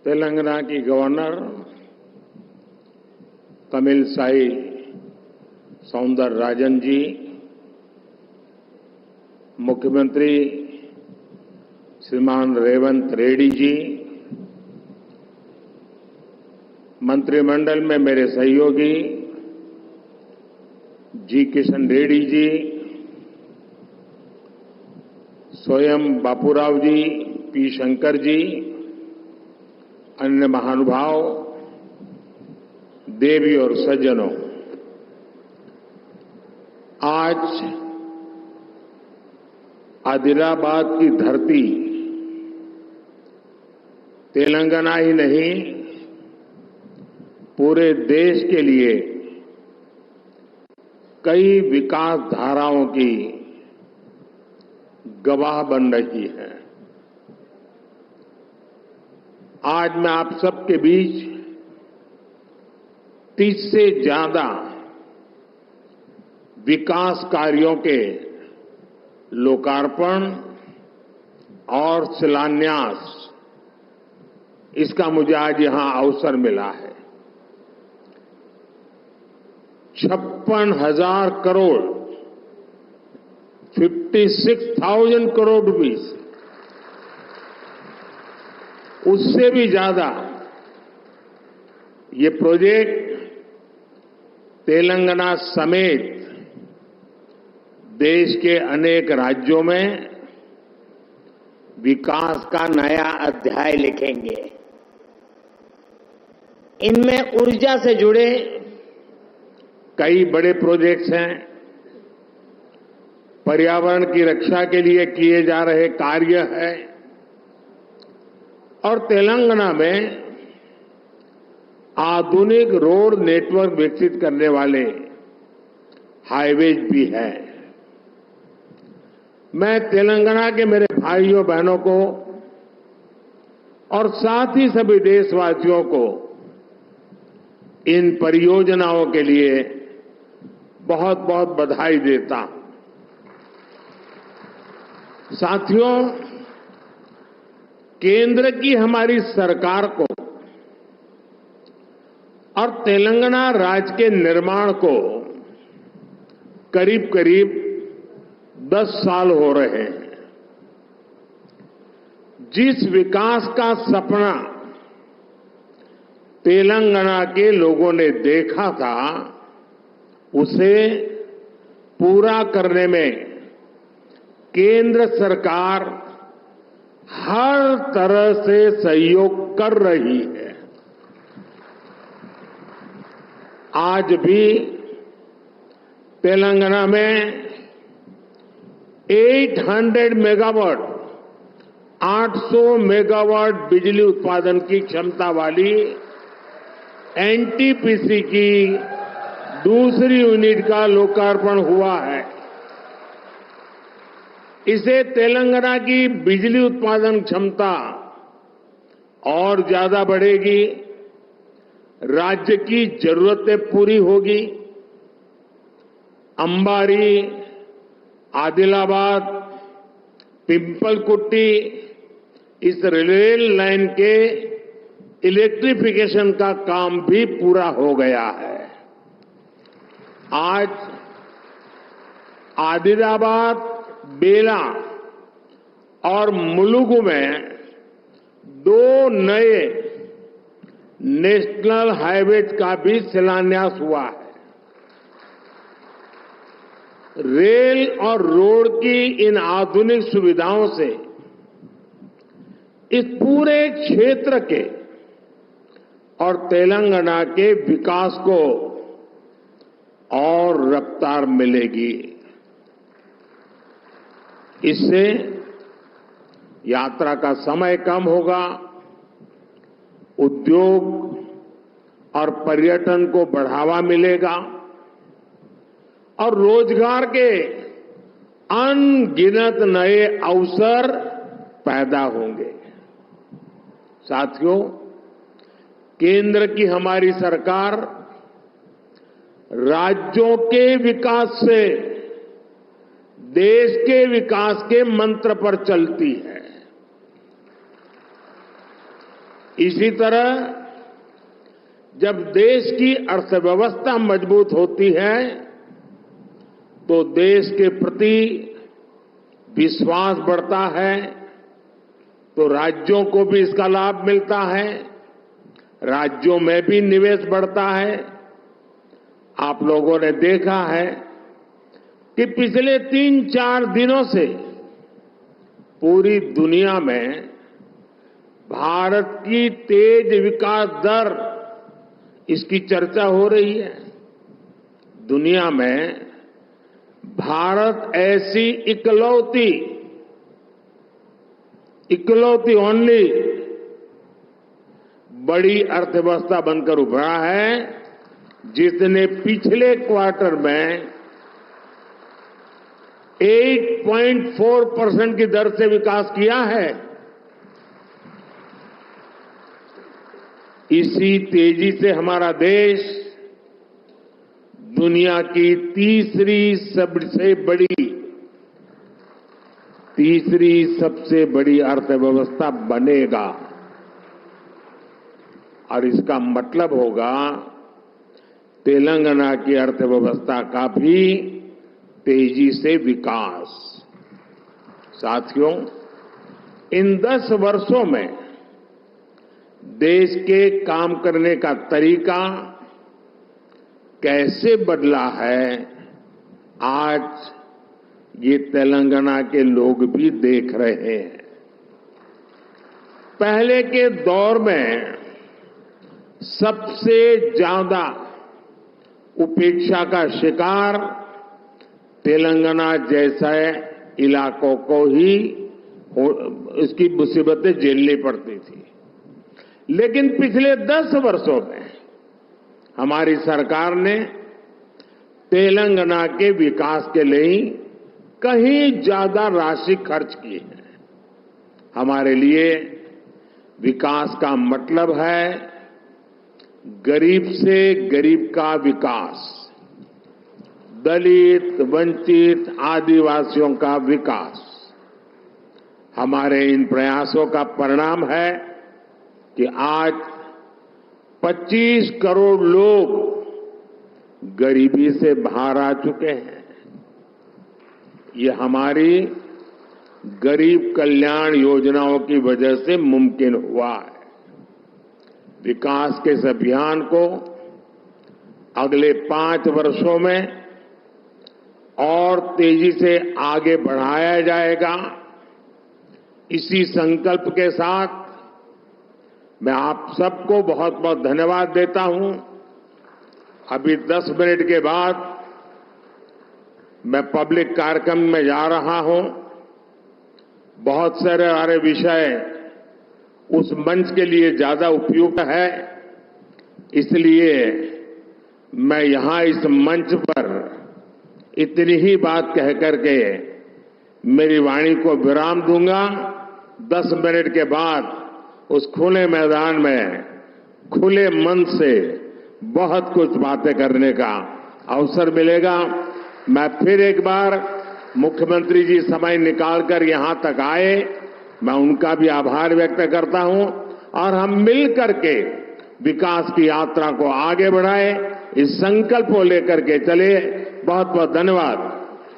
तेलंगाना की गवर्नर तमिलसाई सौंदरराजन जी, मुख्यमंत्री श्रीमान रेवंत रेड्डी जी, मंत्रिमंडल में मेरे सहयोगी जी किशन रेड्डी जी, स्वयं बापूराव जी, पी शंकर जी, अन्य महानुभाव, देवी और सज्जनों, आज आदिलाबाद की धरती तेलंगाना ही नहीं, पूरे देश के लिए कई विकास धाराओं की गवाह बन रही है। आज मैं आप सबके बीच 30 से ज्यादा विकास कार्यों के लोकार्पण और शिलान्यास, इसका मुझे आज यहां अवसर मिला है। 56,000 करोड़ 56,000 करोड़ रुपीस, उससे भी ज्यादा ये प्रोजेक्ट तेलंगाना समेत देश के अनेक राज्यों में विकास का नया अध्याय लिखेंगे। इनमें ऊर्जा से जुड़े कई बड़े प्रोजेक्ट्स हैं, पर्यावरण की रक्षा के लिए किए जा रहे कार्य हैं और तेलंगाना में आधुनिक रोड नेटवर्क विकसित करने वाले हाईवेज भी हैं। मैं तेलंगाना के मेरे भाइयों बहनों को और साथ ही सभी देशवासियों को इन परियोजनाओं के लिए बहुत बहुत बधाई देता हूं। साथियों, केंद्र की हमारी सरकार को और तेलंगाना राज्य के निर्माण को करीब करीब 10 साल हो रहे हैं। जिस विकास का सपना तेलंगाना के लोगों ने देखा था, उसे पूरा करने में केंद्र सरकार हर तरह से सहयोग कर रही है। आज भी तेलंगाना में 800 मेगावाट 800 मेगावाट बिजली उत्पादन की क्षमता वाली एनटीपीसी की दूसरी यूनिट का लोकार्पण हुआ है। इसे तेलंगाना की बिजली उत्पादन क्षमता और ज्यादा बढ़ेगी, राज्य की जरूरतें पूरी होगी। अंबारी, आदिलाबाद, पिंपलकुट्टी, इस रेल लाइन के इलेक्ट्रिफिकेशन का काम भी पूरा हो गया है। आज आदिलाबाद, बेला और मुलुगु में 2 नए नेशनल हाईवेज का भी शिलान्यास हुआ है। रेल और रोड की इन आधुनिक सुविधाओं से इस पूरे क्षेत्र के और तेलंगाना के विकास को और रफ्तार मिलेगी। इससे यात्रा का समय कम होगा, उद्योग और पर्यटन को बढ़ावा मिलेगा और रोजगार के अनगिनत नए अवसर पैदा होंगे। साथियों, केंद्र की हमारी सरकार राज्यों के विकास से देश के विकास के मंत्र पर चलती है। इसी तरह जब देश की अर्थव्यवस्था मजबूत होती है तो देश के प्रति विश्वास बढ़ता है, तो राज्यों को भी इसका लाभ मिलता है, राज्यों में भी निवेश बढ़ता है। आप लोगों ने देखा है कि पिछले 3-4 दिनों से पूरी दुनिया में भारत की तेज विकास दर, इसकी चर्चा हो रही है। दुनिया में भारत ऐसी इकलौती ओनली बड़ी अर्थव्यवस्था बनकर उभरा है जिसने पिछले क्वार्टर में 8.4% की दर से विकास किया है। इसी तेजी से हमारा देश दुनिया की तीसरी सबसे बड़ी अर्थव्यवस्था बनेगा और इसका मतलब होगा तेलंगाना की अर्थव्यवस्था का भी तेजी से विकास। साथियों, इन 10 वर्षों में देश के काम करने का तरीका कैसे बदला है, आज ये तेलंगाना के लोग भी देख रहे हैं। पहले के दौर में सबसे ज्यादा उपेक्षा का शिकार तेलंगाना जैसे इलाकों को ही इसकी मुसीबतें झेलनी पड़ती थी। लेकिन पिछले 10 वर्षों में हमारी सरकार ने तेलंगाना के विकास के लिए कहीं ज्यादा राशि खर्च की है। हमारे लिए विकास का मतलब है गरीब से गरीब का विकास, दलित, वंचित, आदिवासियों का विकास। हमारे इन प्रयासों का परिणाम है कि आज 25 करोड़ लोग गरीबी से बाहर आ चुके हैं। ये हमारी गरीब कल्याण योजनाओं की वजह से मुमकिन हुआ है। विकास के इस अभियान को अगले 5 वर्षों में और तेजी से आगे बढ़ाया जाएगा। इसी संकल्प के साथ मैं आप सबको बहुत बहुत धन्यवाद देता हूं। अभी 10 मिनट के बाद मैं पब्लिक कार्यक्रम में जा रहा हूं। बहुत सारे विषय उस मंच के लिए ज्यादा उपयुक्त है, इसलिए मैं यहां इस मंच पर इतनी ही बात कह करके मेरी वाणी को विराम दूंगा। 10 मिनट के बाद उस खुले मैदान में खुले मन से बहुत कुछ बातें करने का अवसर मिलेगा। मैं फिर एक बार मुख्यमंत्री जी समय निकालकर यहां तक आए, मैं उनका भी आभार व्यक्त करता हूं और हम मिल करके विकास की यात्रा को आगे बढ़ाएं, इस संकल्प को लेकर के चले। बहुत बहुत धन्यवाद।